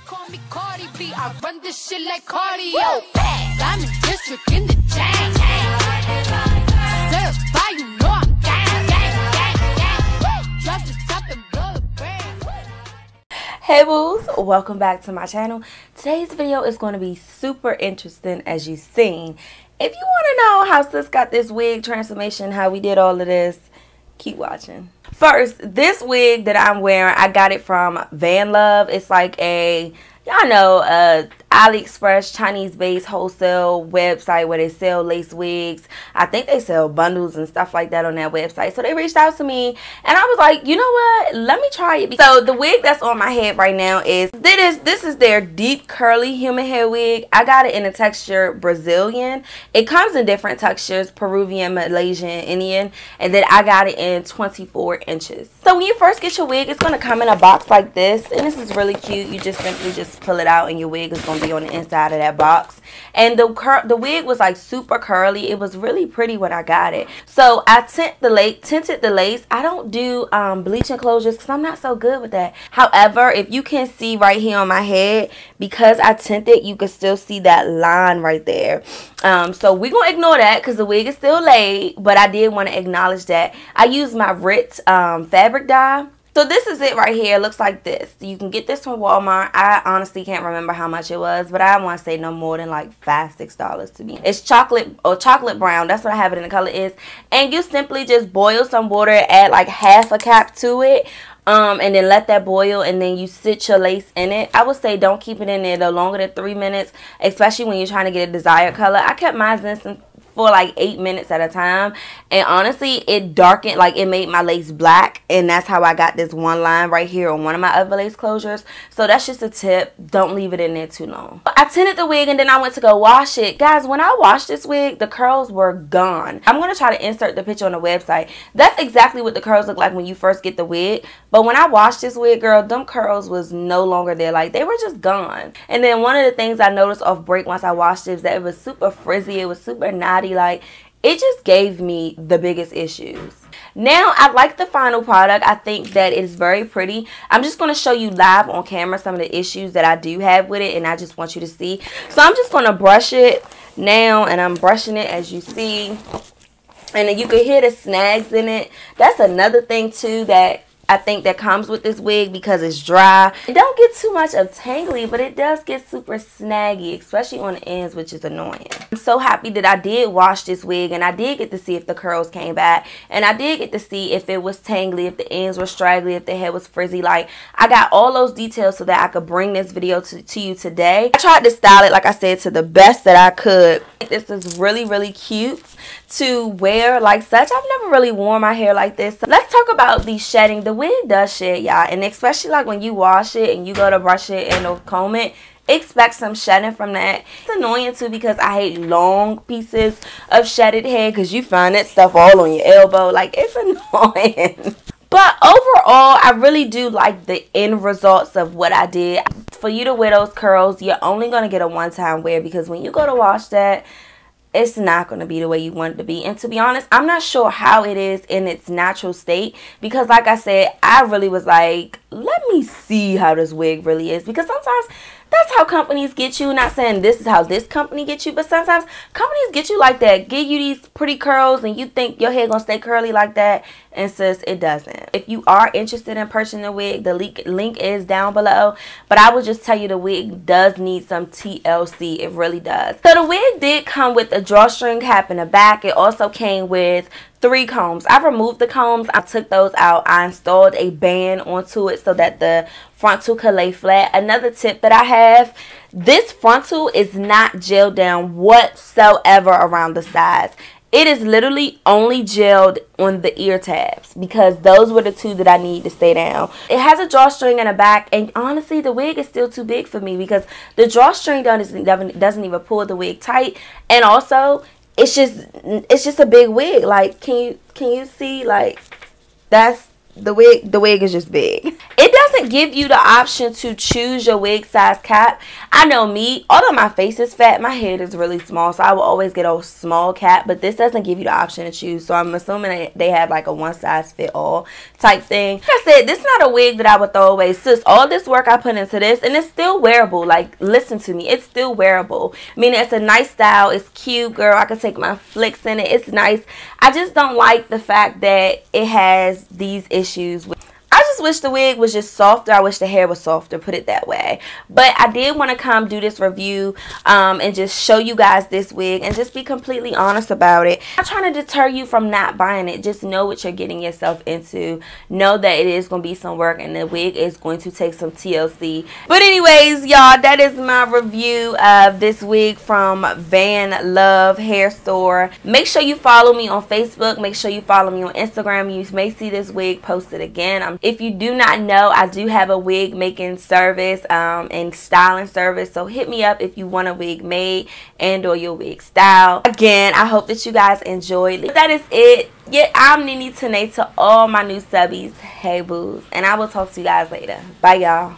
call me Cardi B. I run this shit like cardio. I'm in district in the chain. Certified, you know I'm gang, gang, gang, gang. Drop the top and blow the brain. Hey boos, welcome back to my channel. Today's video is going to be super interesting, as you've seen. If you want to know how sis got this wig transformation, how we did all of this, keep watching. First, this wig that I'm wearing, I got it from Vanlov. It's like a, y'all know, AliExpress Chinese-based wholesale website where they sell lace wigs. I think they sell bundles and stuff like that on that website. So they reached out to me and I was like, you know what? Let me try it. So the wig that's on my head right now is, this is their deep curly human hair wig. I got it in the texture Brazilian. It comes in different textures, Peruvian, Malaysian, Indian. And then I got it in 24 inches. So when you first get your wig, it's going to come in a box like this. And this is really cute. You just simply just pull it out and your wig is going to be on the inside of that box. And the wig was like super curly. It was really pretty when I got it. So I tinted the lace. I don't do bleach enclosures because I'm not so good with that. However, if you can see right here on my head, because I tinted, you can still see that line right there. So we're gonna ignore that because the wig is still laid, but I did want to acknowledge that. I used my Ritz fabric dye. So this is it right here. It looks like this. You can get this from Walmart. I honestly can't remember how much it was, but I want to say no more than like $5-6 to me. It's chocolate or chocolate brown. That's what I have it in the color is. And you simply just boil some water, add like half a cap to it. And then let that boil, and then you sit your lace in it. I would say don't keep it in there no longer than 3 minutes, especially when you're trying to get a desired color. I kept mine in for like 8 minutes at a time, and honestly it darkened, like it made my lace black, and that's how I got this one line right here on one of my other lace closures. So that's just a tip, don't leave it in there too long. I tinted the wig and then I went to go wash it. Guys, when I washed this wig, the curls were gone. I'm going to try to insert the picture on the website. That's exactly what the curls look like when you first get the wig, but when I washed this wig, girl, them curls was no longer there. Like, they were just gone. And then one of the things I noticed off break once I washed it is that it was super frizzy, it was super knotty. Like, it just gave me the biggest issues. Now, I like the final product. I think that it is very pretty. I'm just going to show you live on camera some of the issues that I do have with it, and I just want you to see. So I'm just going to brush it now, and I'm brushing it as you see. And then you can hear the snags in it. That's another thing too that I think that comes with this wig, because it's dry. It don't get too much of tangly, but it does get super snaggy, especially on the ends, which is annoying. I'm so happy that I did wash this wig, and I did get to see if the curls came back, and I did get to see if it was tangly, if the ends were straggly, if the hair was frizzy. Like, I got all those details so that I could bring this video to you today. I tried to style it, like I said, to the best that I could. This is really, really cute to wear like such. I've never really worn my hair like this. So let's talk about the shedding. The wig does shed, y'all, and especially like when you wash it and you go to brush it and comb it, expect some shedding from that. It's annoying too because I hate long pieces of shedded hair because you find that stuff all on your elbow. Like, it's annoying. But overall, I really do like the end results of what I did. For you to wear those curls, you're only going to get a one-time wear, because when you go to wash that, it's not going to be the way you want it to be. And to be honest, I'm not sure how it is in its natural state, because like I said, I really was like, let me see how this wig really is, because sometimes that's how companies get you. Not saying this is how this company gets you, but sometimes companies get you like that, give you these pretty curls, and you think your hair gonna stay curly like that, and sis, it doesn't. If you are interested in purchasing a wig, the link is down below, but I will just tell you the wig does need some TLC. It really does. So the wig did come with a drawstring cap in the back. It also came with 3 combs. I removed the combs. I took those out. I installed a band onto it so that the frontal could lay flat. Another tip that I have, this frontal is not gelled down whatsoever around the sides. It is literally only gelled on the ear tabs, because those were the 2 that I need to stay down. It has a drawstring in the back, and honestly the wig is still too big for me because the drawstring doesn't even pull the wig tight, and also it's just a big wig. Like, can you see, like, that's the wig is just big. It doesn't give you the option to choose your wig size cap. I know me, although my face is fat, my head is really small, so I will always get a small cap, but this doesn't give you the option to choose. So I'm assuming they have like a one size fit all type thing. Like I said, this is not a wig that I would throw away. Sis, all this work I put into this, and it's still wearable. Like, listen to me, it's still wearable. I mean, it's a nice style, it's cute, girl. I can take my flicks in it, it's nice. I just don't like the fact that it has these issues with. I just wish the wig was just softer. I wish the hair was softer, put it that way. But I did want to come do this review and just show you guys this wig and just be completely honest about it. I'm not trying to deter you from not buying it. Just know what you're getting yourself into. Know that it is going to be some work and the wig is going to take some TLC. But anyways, y'all, that is my review of this wig from Vanlov Hair Store. Make sure you follow me on Facebook. Make sure you follow me on Instagram. You may see this wig posted again. If you do not know, I do have a wig making service and styling service. So hit me up if you want a wig made and or your wig style. Again, I hope that you guys enjoyed. That is it. Yeah, I'm NeneTanae to all my new subbies. Hey, boos. And I will talk to you guys later. Bye, y'all.